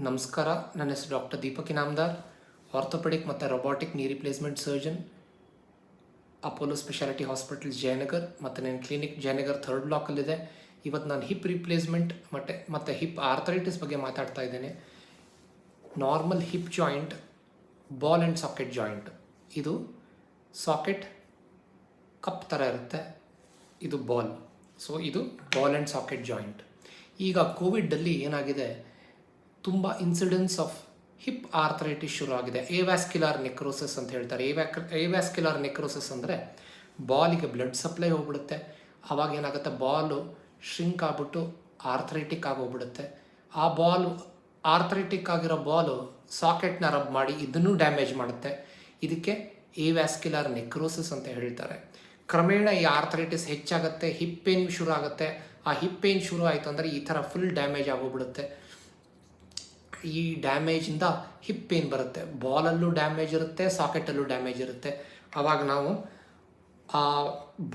ನಮಸ್ಕಾರ. ನನ್ನ ಹೆಸರು ಡಾಕ್ಟರ್ ದೀಪಕ್ ಇನಾಮದಾರ್, ಆರ್ಥೋಪೆಡಿಕ್ ಮತ್ತು ರೊಬಾಟಿಕ್ ನೀ replacement surgeon, Apollo speciality hospital Jayanagar ಮತ್ತು ನನ್ನ ಕ್ಲಿನಿಕ್ ಜಯನಗರ್ 3rd ಬ್ಲಾಕಲ್ಲಿದೆ. ಇವತ್ತು ನಾನು ಹಿಪ್ ರಿಪ್ಲೇಸ್ಮೆಂಟ್ ಮತ್ತು ಹಿಪ್ ಆರ್ಥರೈಟಿಸ್ ಬಗ್ಗೆ ಮಾತಾಡ್ತಾ ಇದ್ದೇನೆ. Normal hip joint ball and socket joint. ಇದು ಸಾಕೆಟ್ ಕಪ್ ಥರ ಇರುತ್ತೆ, ಇದು ಬಾಲ್. ಸೊ ಇದು ಬಾಲ್ ಆ್ಯಂಡ್ ಸಾಕೆಟ್ ಜಾಯಿಂಟ್. ಈಗ ಕೋವಿಡಲ್ಲಿ ಏನಾಗಿದೆ, ತುಂಬ ಇನ್ಸಿಡೆನ್ಸ್ ಆಫ್ ಹಿಪ್ ಆರ್ಥರೈಟಿಸ್ ಶುರು ಆಗಿದೆ. ಎವ್ಯಾಸ್ಕ್ಯುಲಾರ್ ನೆಕ್ರೋಸಿಸ್ ಅಂತ ಹೇಳ್ತಾರೆ. ಎವ್ಯಾಸ್ಕ್ಯುಲಾರ್ ನೆಕ್ರೋಸಿಸ್ ಅಂದರೆ ಬಾಲಿಗೆ ಬ್ಲಡ್ ಸಪ್ಲೈ ಹೋಗ್ಬಿಡುತ್ತೆ. ಆವಾಗ ಏನಾಗುತ್ತೆ, ಬಾಲು ಶ್ರಿಂಕ್ ಆಗಿಬಿಟ್ಟು ಆರ್ಥರೈಟಿಕ್ ಆಗೋಗ್ಬಿಡುತ್ತೆ. ಆ ಬಾಲು ಆರ್ಥರೈಟಿಕ್ ಆಗಿರೋ ಬಾಲು ಸಾಕೆಟ್ನ ರಬ್ ಮಾಡಿ ಇದನ್ನು ಡ್ಯಾಮೇಜ್ ಮಾಡುತ್ತೆ. ಇದಕ್ಕೆ ಎವ್ಯಾಸ್ಕ್ಯುಲಾರ್ ನೆಕ್ರೋಸಿಸ್ ಅಂತ ಹೇಳ್ತಾರೆ. ಕ್ರಮೇಣ ಈ ಆರ್ಥರೈಟಿಸ್ ಹೆಚ್ಚಾಗುತ್ತೆ, ಹಿಪ್ ಪೇನ್ ಶುರು ಆಗುತ್ತೆ. ಆ ಹಿಪ್ ಪೇನ್ ಶುರು ಆಯಿತು ಅಂದರೆ ಈ ಥರ ಫುಲ್ ಡ್ಯಾಮೇಜ್ ಆಗೋಗ್ಬಿಡುತ್ತೆ. ಈ ಡ್ಯಾಮೇಜಿಂದ ಹಿಪ್ ಪೇನ್ ಬರುತ್ತೆ. ಬಾಲಲ್ಲೂ ಡ್ಯಾಮೇಜ್ ಇರುತ್ತೆ, ಸಾಕೆಟಲ್ಲೂ ಡ್ಯಾಮೇಜ್ ಇರುತ್ತೆ. ಆವಾಗ ನಾವು ಆ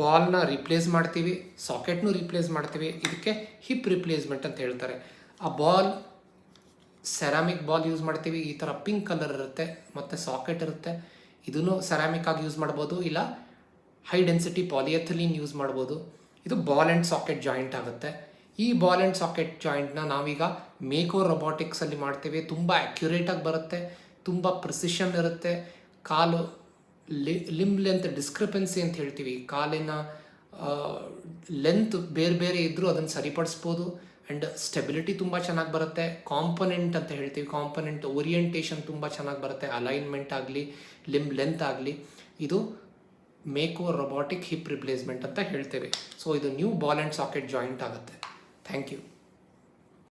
ಬಾಲ್ನ ರಿಪ್ಲೇಸ್ ಮಾಡ್ತೀವಿ, ಸಾಕೆಟ್ನೂ ರಿಪ್ಲೇಸ್ ಮಾಡ್ತೀವಿ. ಇದಕ್ಕೆ ಹಿಪ್ ರಿಪ್ಲೇಸ್ಮೆಂಟ್ ಅಂತ ಹೇಳ್ತಾರೆ. ಆ ಬಾಲ್ ಸೆರಾಮಿಕ್ ಬಾಲ್ ಯೂಸ್ ಮಾಡ್ತೀವಿ. ಈ ಥರ ಪಿಂಕ್ ಕಲರ್ ಇರುತ್ತೆ ಮತ್ತು ಸಾಕೆಟ್ ಇರುತ್ತೆ. ಇದನ್ನು ಸೆರಾಮಿಕ್ ಆಗಿ ಯೂಸ್ ಮಾಡ್ಬೋದು, ಇಲ್ಲ ಹೈ ಡೆನ್ಸಿಟಿ ಪಾಲಿಯಥಿಲೀನ್ ಯೂಸ್ ಮಾಡ್ಬೋದು. ಇದು ಬಾಲ್ ಆ್ಯಂಡ್ ಸಾಕೆಟ್ ಜಾಯಿಂಟ್ ಆಗುತ್ತೆ. ಈ ಬಾಲ್ ಆ್ಯಂಡ್ ಸಾಕೆಟ್ ಜಾಯಿಂಟ್ನ ನಾವೀಗ ಮೇಕೋ ರೊಬಾಟಿಕ್ಸಲ್ಲಿ ಮಾಡ್ತೀವಿ. ತುಂಬ ಅಕ್ಯುರೇಟಾಗಿ ಬರುತ್ತೆ, ತುಂಬ ಪ್ರಿಸಿಷನ್ ಇರುತ್ತೆ. ಕಾಲು ಲಿಂಬ್ ಲೆಂತ್ ಡಿಸ್ಕ್ರಿಪೆನ್ಸಿ ಅಂತ ಹೇಳ್ತೀವಿ. ಕಾಲಿನ ಲೆಂತ್ ಬೇರೆ ಬೇರೆ ಇದ್ದರೂ ಅದನ್ನು ಸರಿಪಡಿಸ್ಬೋದು. ಆ್ಯಂಡ್ ಸ್ಟೆಬಿಲಿಟಿ ತುಂಬ ಚೆನ್ನಾಗಿ ಬರುತ್ತೆ. ಕಾಂಪೊನೆಂಟ್ ಅಂತ ಹೇಳ್ತೀವಿ, ಕಾಂಪೊನೆಂಟ್ ಓರಿಯೆಂಟೇಷನ್ ತುಂಬ ಚೆನ್ನಾಗಿ ಬರುತ್ತೆ. ಅಲೈನ್ಮೆಂಟ್ ಆಗಲಿ, ಲಿಂಬ್ ಲೆಂತ್ ಆಗಲಿ. ಇದು ಮೇಕೋ ರೊಬಾಟಿಕ್ ಹಿಪ್ ರಿಪ್ಲೇಸ್ಮೆಂಟ್ ಅಂತ ಹೇಳ್ತೇವೆ. ಸೊ ಇದು new ball and socket joint ಆಗುತ್ತೆ. Thank you.